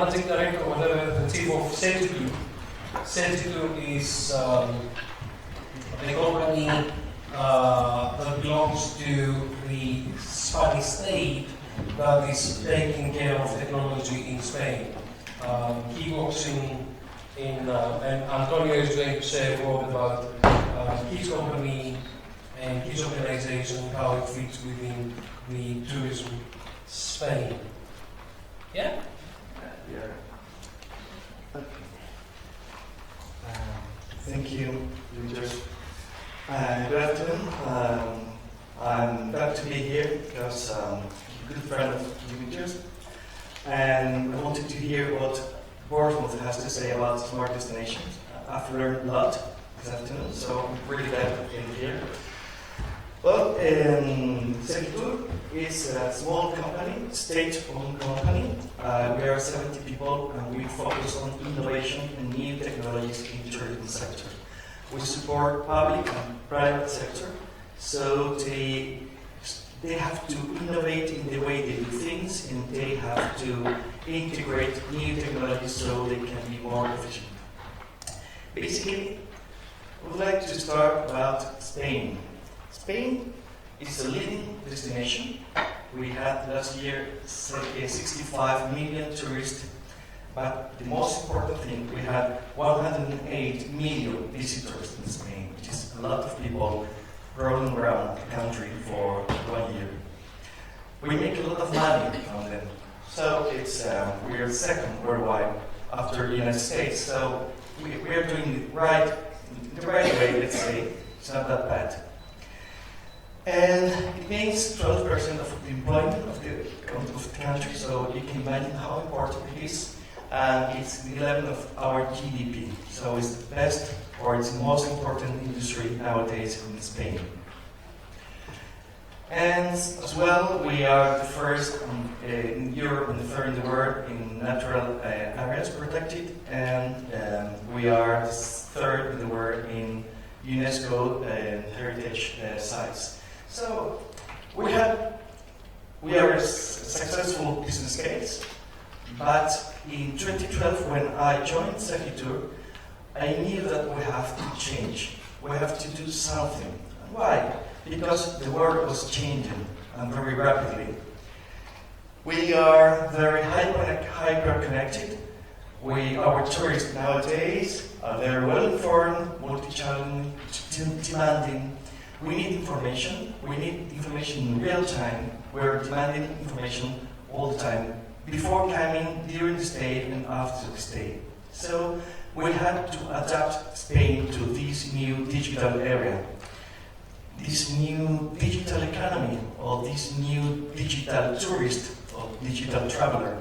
managing director or the chief of Sentity. Sentity is a company that belongs to the Spanish state that is taking care of technology in Spain. He works in and Antonio is going to say a word about his company and his organization, how it fits within the tourism Spain. Yeah? Yeah. Okay. Thank you, Dimitrios. Good afternoon. I'm glad to be here because I'm a good friend of Dimitrios, and I wanted to hear what Bournemouth has to say about smart destinations. I've learned a lot this afternoon, so I'm really glad to be here. Well, Segitur is a small company, state-owned company. We are 70 people, and we focus on innovation and new technologies in the tourism sector. We support public and private sector, so they have to innovate in the way they do things, and they have to integrate new technologies so they can be more efficient. Basically, I would like to start about Spain. Spain is a leading destination. We had last year 65 million tourists, but the most important thing, we had 108 million visitors in Spain, which is a lot of people rolling around the country for 1 year. We make a lot of money from them. So it's we are second worldwide after the United States. So we are doing the right way, let's say. It's not that bad. And it means 12% of the employment of the country. So you can imagine how important it is. And it's the 11th of our GDP. So it's the best, or it's the most important industry nowadays in Spain. And as well, we are the first in Europe and the third in the world in natural areas protected, and we are the third in the world in UNESCO heritage sites. So we are a successful business case, but in 2012, when I joined Segitur, I knew that we have to change. We have to do something. Why? Because the world was changing and very rapidly. We are very hyper connected. Our tourists nowadays are very well informed, multi-channel, demanding. We need information. We need information in real time. We're demanding information all the time, before coming, during the stay, and after the stay. So we had to adapt Spain to this new digital area, this new digital economy, or this new digital tourist or digital traveler.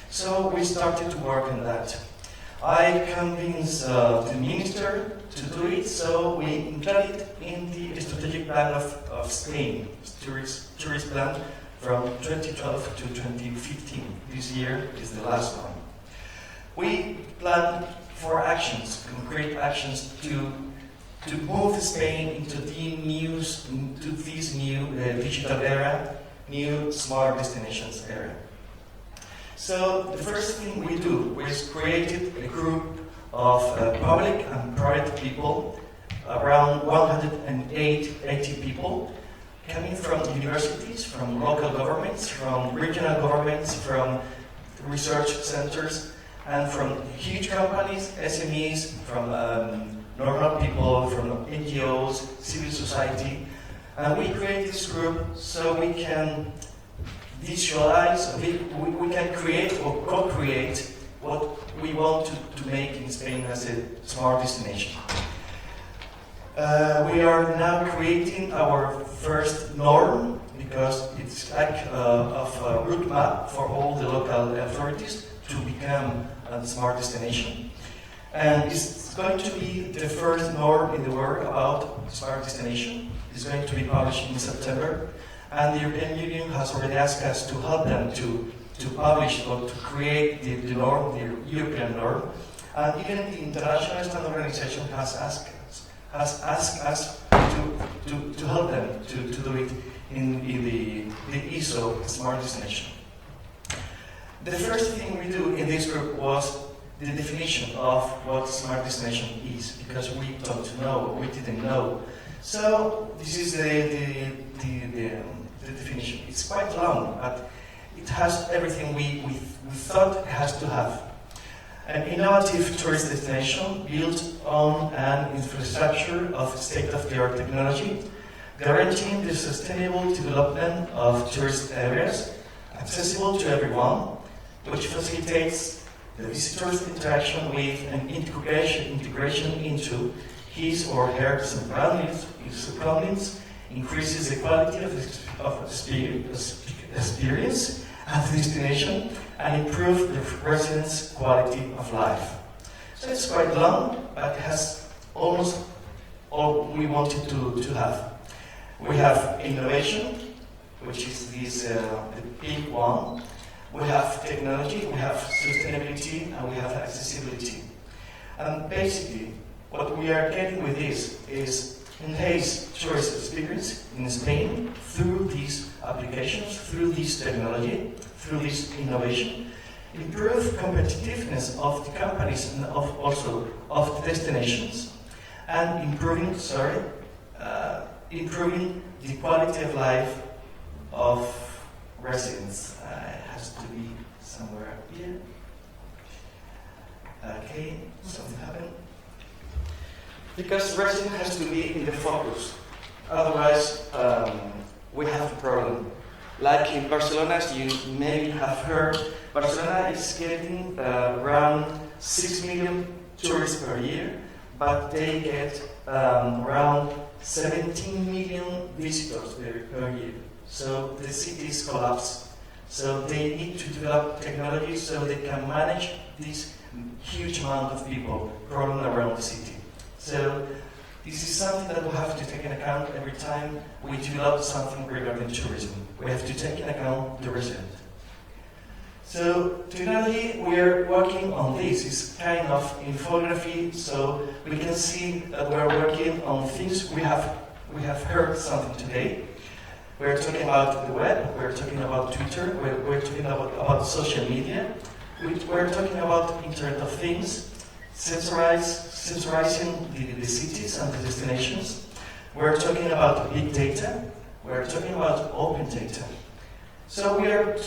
So we started to work on that. I convinced the minister to do it, so we included it in the strategic plan of Spain, tourist plan from 2012 to 2015. This year is the last one. We planned for actions, concrete actions to move Spain into this new digital era, new smart destinations era. So the first thing we do was created a group of public and private people, around 180 people, coming from universities, from local governments, from regional governments, from research centers, and from huge companies, SMEs, from normal people, from NGOs, civil society. And we created this group so we can visualize, we can create or co-create what we want to make in Spain as a smart destination. We are now creating our first norm, because it's like a route map for all the local authorities to become a smart destination. And it's going to be the first norm in the world about smart destination. It's going to be published in September. And the European Union has already asked us to help them to publish or to create the norm, the European norm. And even the International Standard Organization has asked us to help them to do it in the ISO smart destination. The first thing we do in this group was the definition of what smart destination is, because we don't know, we didn't know. So this is the definition. It's quite long, but it has everything we thought it has to have. An innovative tourist destination built on an infrastructure of state-of-the-art technology, guaranteeing the sustainable development of tourist areas, accessible to everyone, which facilitates the visitor's interaction with and integration into his or her surroundings, increases the quality of experience at the destination, and improves the residents' quality of life. So it's quite long, but it has almost all we wanted to have. We have innovation, which is this the big one. We have technology, we have sustainability, and we have accessibility. And basically, what we are getting with this is enhance tourist experience in Spain through these applications, through this technology, through this innovation, improve competitiveness of the companies and also of the destinations, and improving the quality of life of residents. It has to be somewhere up here. Okay, something happened. Because resident has to be in the focus. Otherwise, we have a problem. Like in Barcelona, as you maybe have heard, Barcelona is getting around 6 million tourists per year, but they get around 17 million visitors per year. So the cities collapse. So they need to develop technology so they can manage this huge amount of people rolling around the city. So this is something that we have to take into account every time we develop something regarding tourism. We have to take into account the resident. So technology, we are working on this. It's kind of infography, so we can see that we're working on things we have heard something today. We're talking about the web, we're talking about Twitter, we're talking about social media, we're talking about Internet of Things, sensorizing the cities and the destinations. We're talking about big data, we're talking about open data. So we're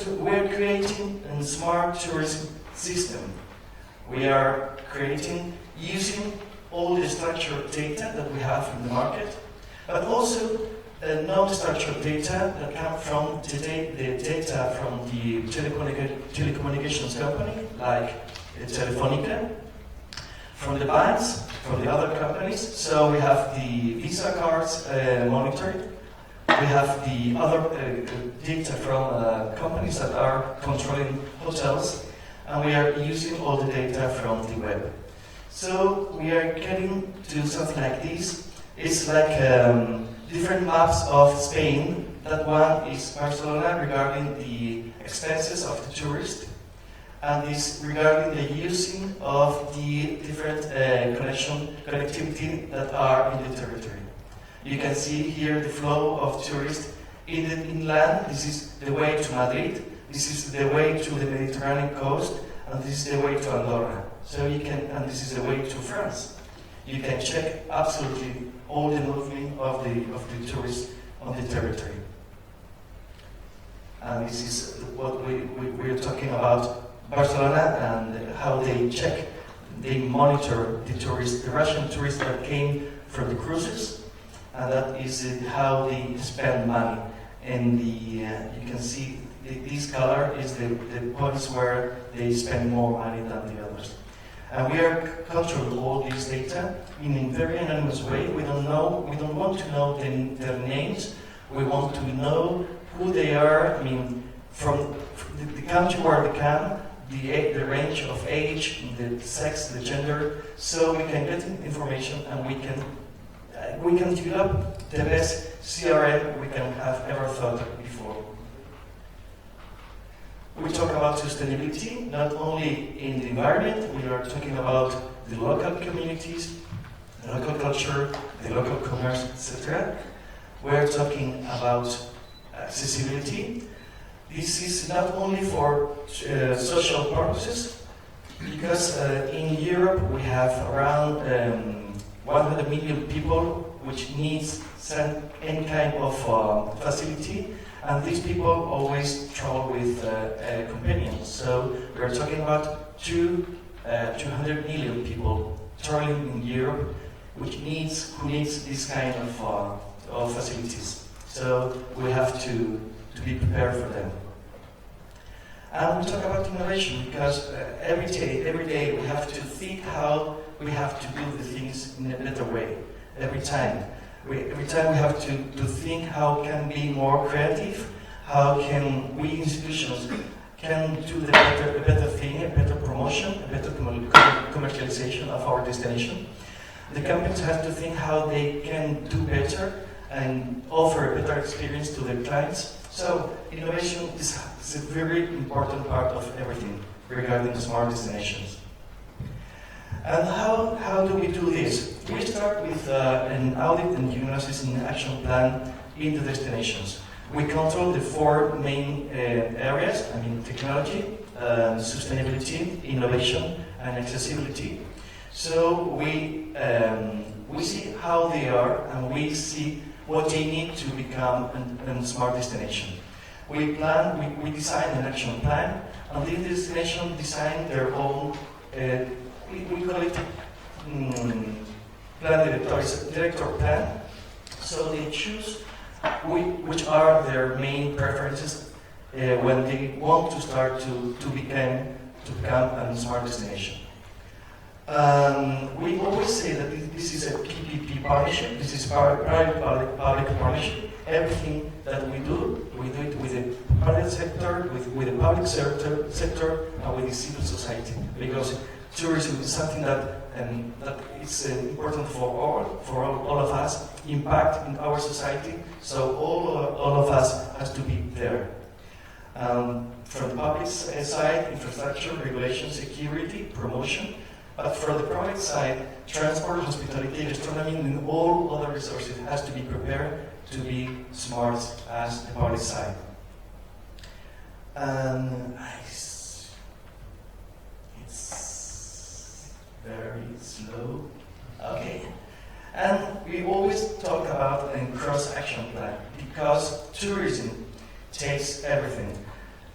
creating a smart tourism system. We are creating using all the structured data that we have in the market, but also non-structured data that come from the data from the telecommunications company, like Telefonica, from the banks, from the other companies. So we have the Visa cards monitored. We have the other data from companies that are controlling hotels, and we are using all the data from the web. So we are getting to something like this. It's like different maps of Spain. That one is Barcelona regarding the expenses of the tourist, and is regarding the using of the different connectivity that are in the territory. You can see here the flow of tourists in the inland. This is the way to Madrid. This is the way to the Mediterranean coast, and this is the way to Andorra. So you can, and this is the way to France. You can check absolutely all the movement of the tourists on the territory. And this is what we're talking about Barcelona and how they check, they monitor the tourists, the Russian tourists that came from the cruises. And that is how they spend money. And you can see this color is the points where they spend more money than the others. And we are controlling all this data in a very anonymous way. We don't want to know their names. We want to know who they are. I mean, from the country where they come, the range of age, the sex, the gender, so we can get information and we can develop the best CRM we can have ever thought before. We talk about sustainability, not only in the environment, we are talking about the local communities, the local culture, the local commerce, etc. We're talking about accessibility. This is not only for social purposes, because in Europe we have around 100 million people which needs any kind of facility, and these people always travel with companions. So we're talking about 200 million people traveling in Europe, who needs this kind of facilities. So we have to be prepared for them. And we talk about innovation because every day we have to think how we have to do the things in a better way. Every time we have to think how can be more creative, how can we institutions can do a better thing, a better promotion, a better commercialization of our destination. The companies have to think how they can do better and offer a better experience to their clients. So innovation is a very important part of everything regarding smart destinations. And how do we do this? We start with an audit and diagnosis and action plan in the destinations. We control the four main areas, technology, sustainability, innovation, and accessibility. So we see how they are, and we see what they need to become a smart destination. We design an action plan, and the destination design their own, we call it director plan. So they choose which are their main preferences when they want to start to become a smart destination. We always say that this is a PPP partnership. This is private-public partnership. Everything that we do it with the private sector, with the public sector, and with the civil society. Because tourism is something that is important for all of us, impact in our society. So all of us has to be there. From the public side, infrastructure, regulation, security, promotion. But for the private side, transport, hospitality, gastronomy, and all other resources has to be prepared to be smart as the public side. It's very slow. Okay. And we always talk about a cross-action plan because tourism takes everything,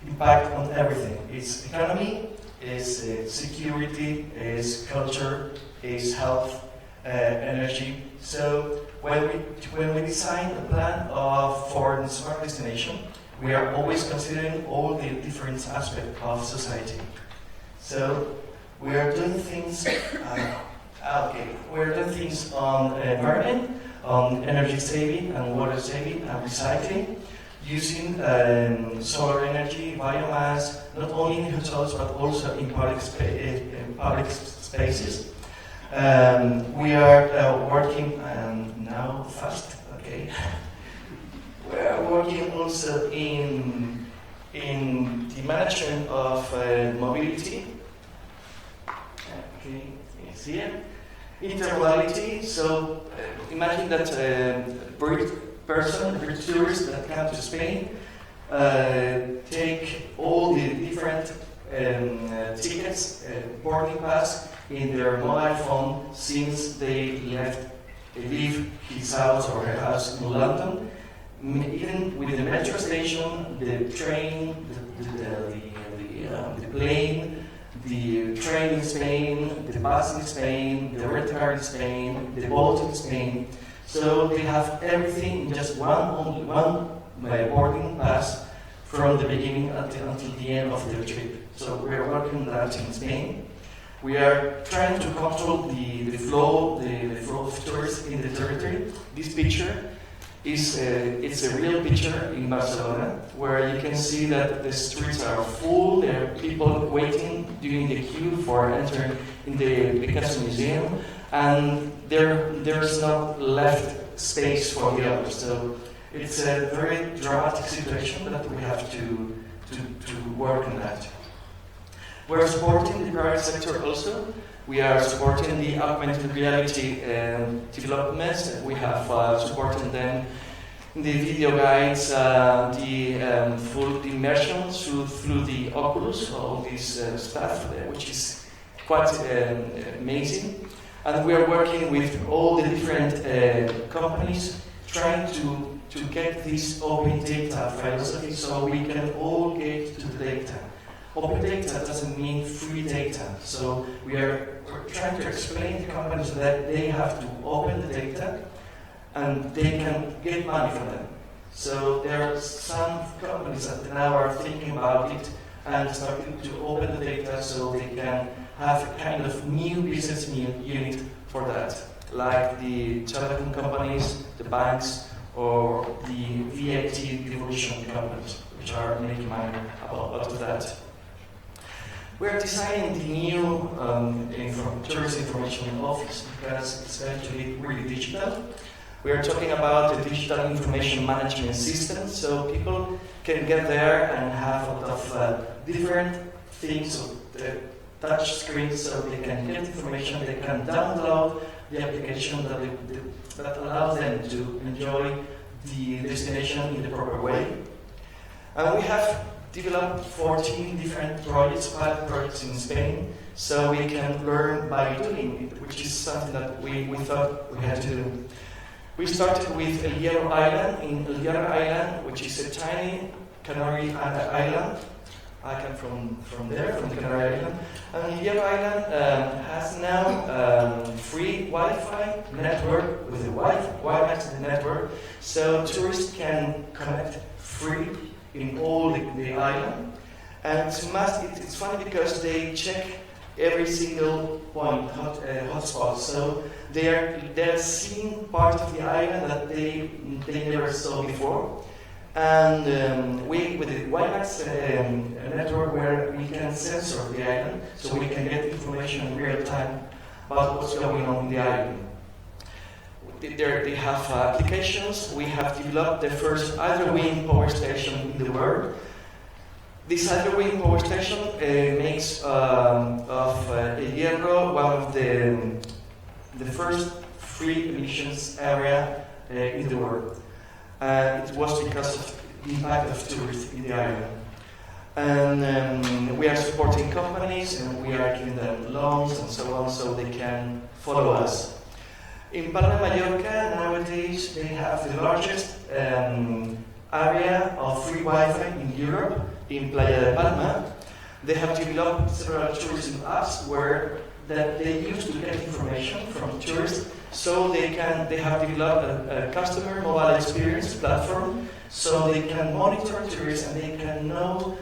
impact on everything. It's economy, is security, is culture, is health, energy. So when we design a plan for the smart destination, we are always considering all the different aspects of society. So we are doing things. We're doing things on environment, on energy saving and water saving and recycling, using solar energy, biomass, not only in hotels but also in public spaces. We are working now fast. Okay, we are working also in the management of mobility. Okay, it's here. Intermodality. So imagine that British tourists that come to Spain take all the different tickets, boarding pass in their mobile phone since they leave his house or her house in London. Even with the metro station, the train, the plane, the train in Spain, the bus in Spain, the rent car in Spain, the boat in Spain. So they have everything in just one boarding pass from the beginning until the end of their trip. So we are working on that in Spain. We are trying to control the flow of tourists in the territory. This picture it's a real picture in Barcelona, where you can see that the streets are full. There are people waiting during the queue for entering in the Picasso Museum, and there's not left space for the others. So it's a very dramatic situation that we have to work on that. We're supporting the private sector also. We are supporting the augmented reality developments. We have supported them the video guides, the full immersion through the Oculus, all this stuff, which is quite amazing. And we are working with all the different companies trying to get this open data philosophy so we can all get to the data. Open data doesn't mean free data. So we're trying to explain to companies that they have to open the data and they can get money from them. So there are some companies that now are thinking about it and starting to open the data so they can have a kind of new business unit for that, like the telecom companies, the banks, or the VAT devolution companies, which are making money out of that. We're designing the new tourist information office because it's actually really digital. We are talking about the digital information management system, so people can get there and have a lot of different things, touch screens, so they can get information, they can download the application that allows them to enjoy the destination in the proper way. And we have developed 14 different projects, pilot projects in Spain, so we can learn by doing it, which is something that we thought we had to do. We started with El Hierro Island. In El Hierro Island, which is a tiny Canary island. I come from there, from the Canary Island. And El Hierro Island has now free Wi-Fi network with the Wi-Fi network, so tourists can connect free in all the island. And it's funny because they check every single point, hotspot. So they're seeing part of the island that they never saw before. And with the WiMAX network, where we can sensor the island, so we can get information in real time about what's going on in the island. They have applications. We have developed the first hydro wind power station in the world. This hydro wind power station makes of El Hierro one of the first free emissions area in the world. It was because of the impact of tourists in the island. And we are supporting companies and we are giving them loans and so on so they can follow us. In Palma de Mallorca, nowadays, they have the largest area of free Wi-Fi in Europe, in Playa de Palma. They have developed several tourism apps where that they use to get information from tourists, so they have developed a customer mobile experience platform, so they can monitor tourists and they can know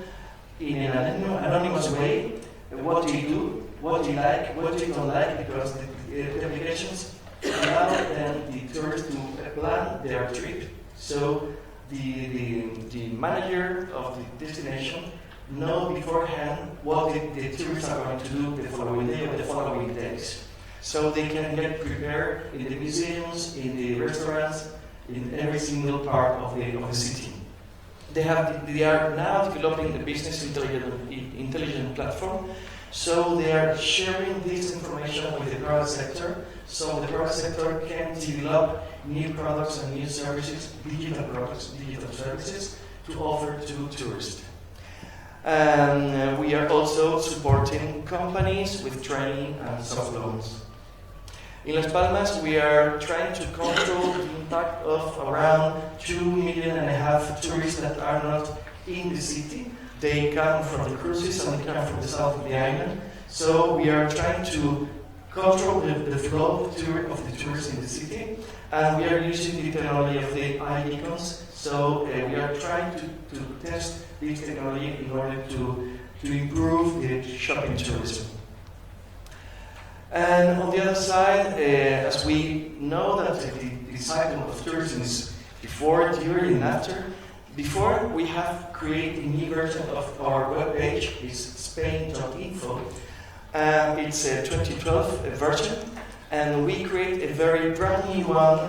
in an anonymous way what do you do, what do you like, what do you don't like, because the applications allow them, the tourists, to plan their trip. So the manager of the destination know beforehand what the tourists are going to do the following day or the following days. So they can get prepared in the museums, in the restaurants, in every single part of the city. They are now developing a business intelligence platform, so they are sharing this information with the private sector, so the private sector can develop new products and new services, digital products, digital services, to offer to tourists. And we are also supporting companies with training and soft loans. In Las Palmas, we are trying to control the impact of around 2.5 million tourists that are not in the city. They come from the cruises and they come from the south of the island. So we are trying to control the flow of the tourists in the city. And we are using the technology of the iBeacons. So we are trying to test this technology in order to improve the shopping tourism. And on the other side, as we know that the cycle of tourism is before, during, and after. Before, we have created a new version of our webpage. It's Spain.info. It's a 2012 version, and we create a very brand new one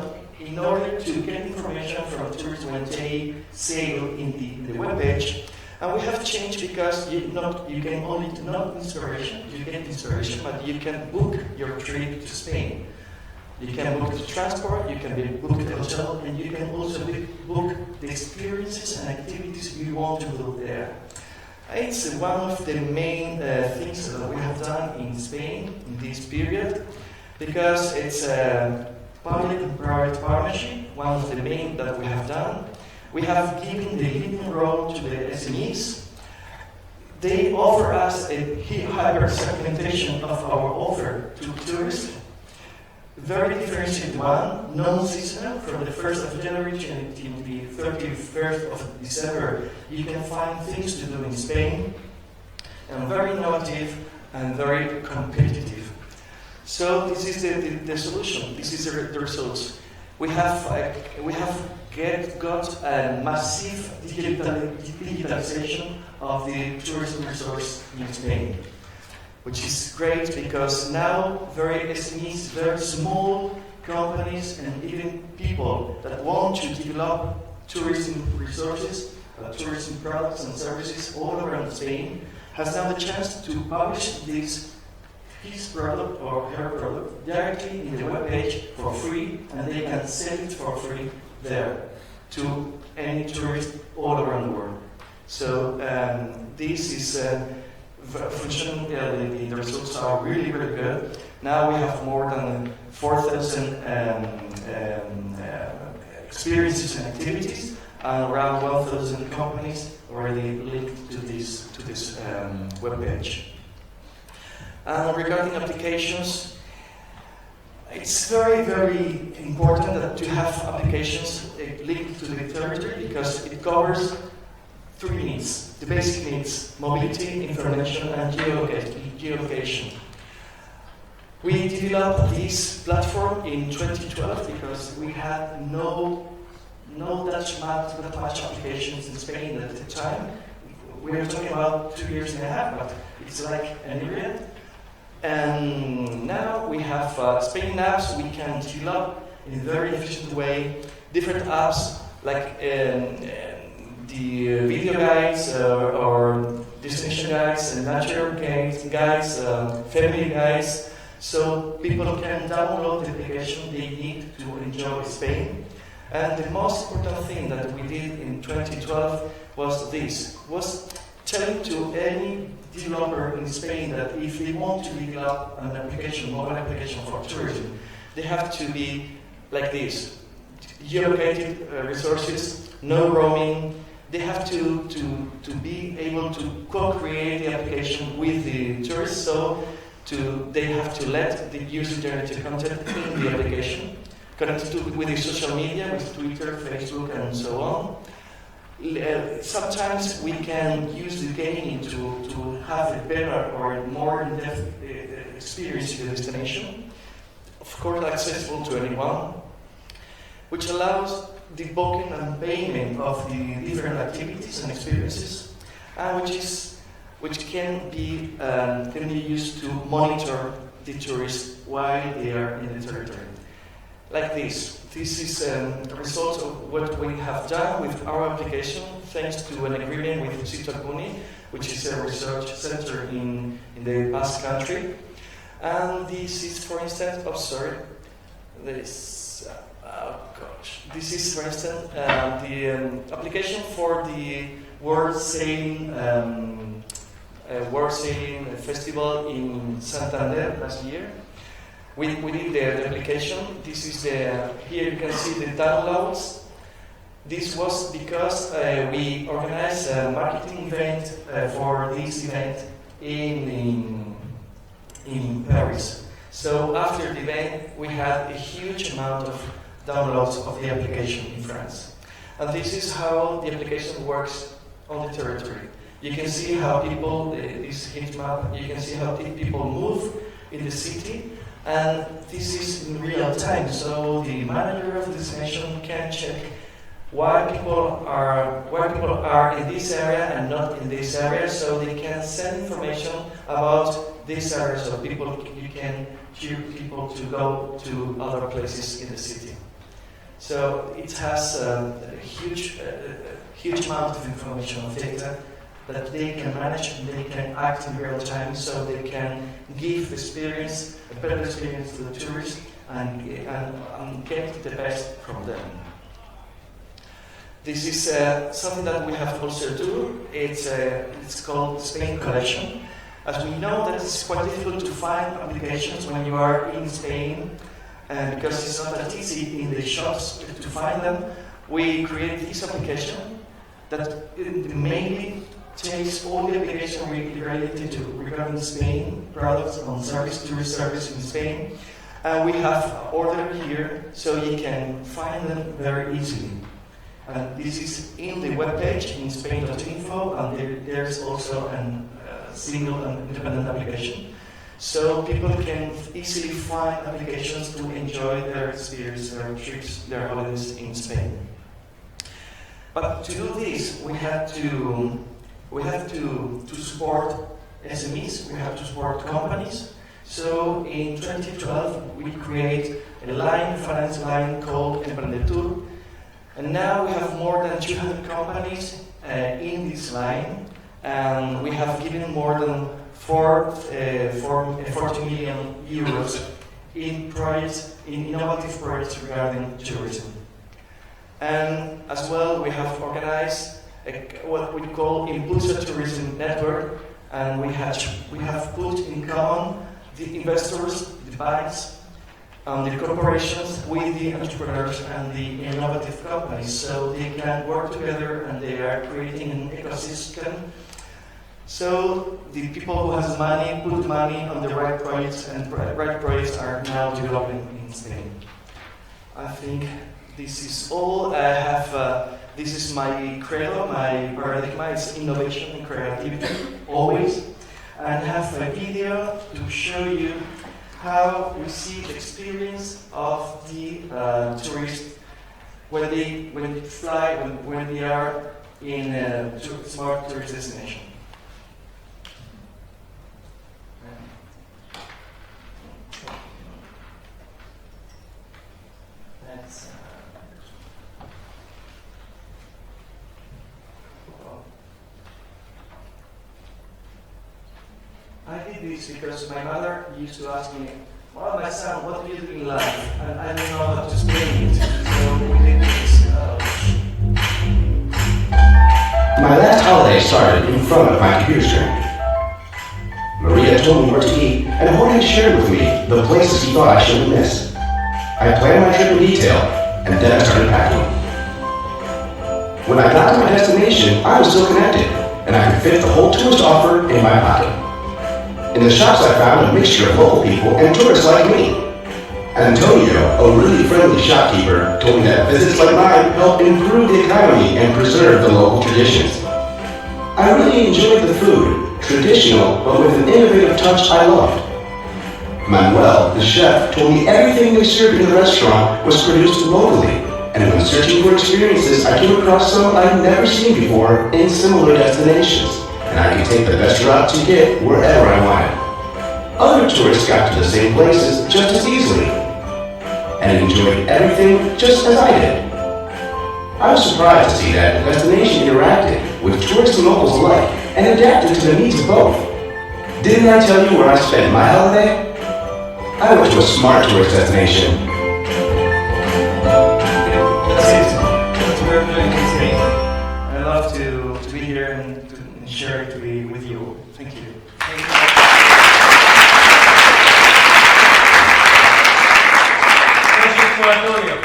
in order to get information from tourists when they sail in the webpage. And we have changed because you can only not inspiration, you get inspiration, but you can book your trip to Spain. You can book the transport, you can book the hotel, and you can also book the experiences and activities you want to do there. It's one of the main things that we have done in Spain in this period, because it's a public and private partnership, one of the main that we have done. We have given the leading role to the SMEs. They offer us a hyper segmentation of our offer to tourists. Very differentiated one, non-seasonal, from the 1st of January to the 31st of December. You can find things to do in Spain, and very innovative and very competitive. So this is the solution. This is the results. We have got a massive digitalization of the tourism resource in Spain, which is great because now very SMEs, very small companies, and even people that want to develop tourism resources, tourism products and services all around Spain, has now the chance to publish his product or her product directly in the webpage for free, and they can sell it for free there to any tourist all around the world. So this is functioning. The results are really, really good. Now we have more than 4,000 experiences and activities, and around 1,000 companies already linked to this webpage. Regarding applications, it's very, very important to have applications linked to the territory, because it covers 3 needs: the basic needs, mobility, information, and geolocation. We developed this platform in 2012 because we had no that much applications in Spain at the time. We were talking about 2 years and a half, but it's like an area. And now we have Spain apps. We can develop in a very efficient way different apps like the video guides or destination guides, and nature guides, family guides, so people can download the application they need to enjoy Spain. And the most important thing that we did in 2012 was telling to any developer in Spain that if they want to develop an application, mobile application for tourism, they have to be like this: geolocated resources, no roaming. They have to be able to co-create the application with the tourists, so they have to let the user-generated content in the application, connected with the social media, with Twitter, Facebook, and so on. Sometimes we can use the gaming to have a better or more in-depth experience in the destination, of course accessible to anyone, which allows the booking and payment of the different activities and experiences, and which can be used to monitor the tourists while they are in the territory. Like this. This is a result of what we have done with our application, thanks to an agreement with IFITT, which is a research center in the Basque Country. And this is, for instance, this is, for instance, the application for the World Sailing Festival in Santander last year. We did the application. This is here you can see the downloads. This was because we organized a marketing event for this event in Paris. So after the event, we had a huge amount of downloads of the application in France. And this is how the application works on the territory. You can see how people, this heat map, you can see how people move in the city. And this is in real time, so the manager of the destination can check why people are in this area and not in this area, so they can send information about this area, so you can cheer people to go to other places in the city. So it has a huge amount of information, of data, that they can manage and they can act in real time, so they can give a better experience to the tourists and get the best from them. This is something that we have also do. It's called Spain Collection. As we know that it's quite difficult to find applications when you are in Spain, because it's not that easy in the shops to find them. We created this application that mainly takes all the applications related to regarding Spain, products on service, tourist service in Spain. And we have ordered here so you can find them very easily. And this is in the webpage in Spain.info, and there's also a single and independent application. So people can easily find applications to enjoy their experience, their trips, their holidays in Spain. But to do this, we have to support SMEs, we have to support companies. So in 2012, we create a finance line called Emprendetur. And now we have more than 200 companies in this line, and we have given more than 40 million euros in projects, in innovative projects regarding tourism. And as well, we have organized what we call Impulso Tourism Network, and we have put in common the investors, the banks, the corporations with the entrepreneurs and the innovative companies, so they can work together and they are creating an ecosystem. So the people who have money put money on the right projects, and right projects are now developing in Spain. I think this is all. I have. This is my credo, my paradigm. It's innovation and creativity always. And I have a video to show you how we see the experience of the tourists when they fly, when they are in a smart tourist destination. I did this because my mother used to ask me, "Well, my son, what do you do in life?" And I don't know how to explain it, so we did this. My last holiday started in front of my computer screen. Maria told me where to eat, and Jorge shared with me the places he thought I shouldn't miss. I planned my trip in detail, and then I started packing. When I got to my destination, I was still connected, and I could fit the whole tourist offer in my pocket. In the shops I found a mixture of local people and tourists like me. Antonio, a really friendly shopkeeper, told me that visits like mine help improve the economy and preserve the local traditions. I really enjoyed the food, traditional but with an innovative touch I loved. Manuel, the chef, told me everything they served in the restaurant was produced locally, and when searching for experiences I came across some I'd never seen before in similar destinations. And I could take the best route to get wherever I wanted. Other tourists got to the same places just as easily, and enjoyed everything just as I did. I was surprised to see that the destination interacted with tourists and locals alike, and adapted to the needs of both. Didn't I tell you where I spent my holiday? I went to a smart tourist destination. That's it. That's what we're doing today. I love to be here and share it with you. Thank you. Thank you. Question for Antonio.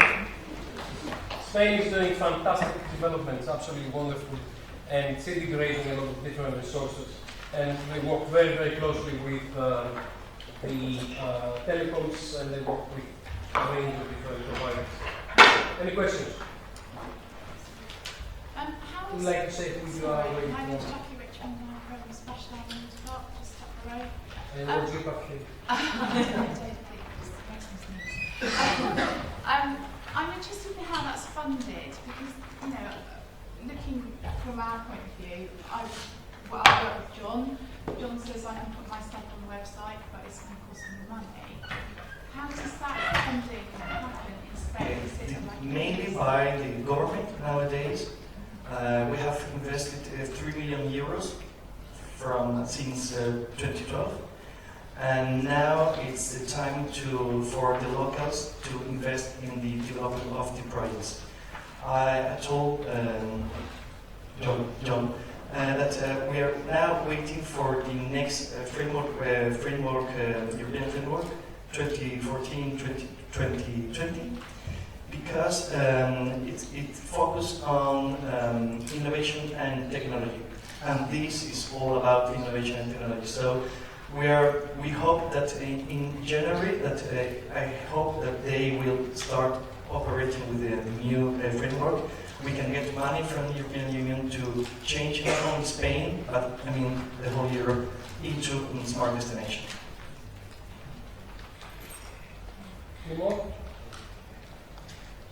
Spain is doing fantastic developments, absolutely wonderful, and it's integrating a lot of different resources. And they work very, very closely with the telecoms, and they work with a range of different providers. Any questions? Would you like to say who you are? My name is Jackie Richmond, and I'm from Special Admin Park, just up the road. And what's your background? I'm interested in how that's funded, because, you know, looking from our point of view, I work with John. John says I can put my stuff on the website, but it's going to cost me money. How does that funding happen in Spain? Is it like Mainly by the government nowadays. We have invested 3 million euros since 2012, And now it's the time for the locals to invest in the development of the projects. I told John that we are now waiting for the next European framework, 2014-2020, because it focuses on innovation and technology, and this is all about innovation and technology. So we hope that in January I hope that they will start operating with the new framework. We can get money from the European Union to change not only Spain, but I mean the whole Europe into a smart destination. Any more?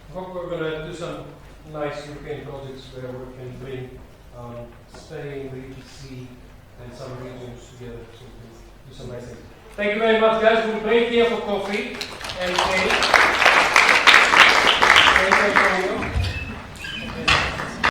I hope we're going to do some nice European projects where we can bring Spain, the ETC, and some regions together to do some nice things. Thank you very much, guys. We'll break here for coffee and cake. Thank you for coming.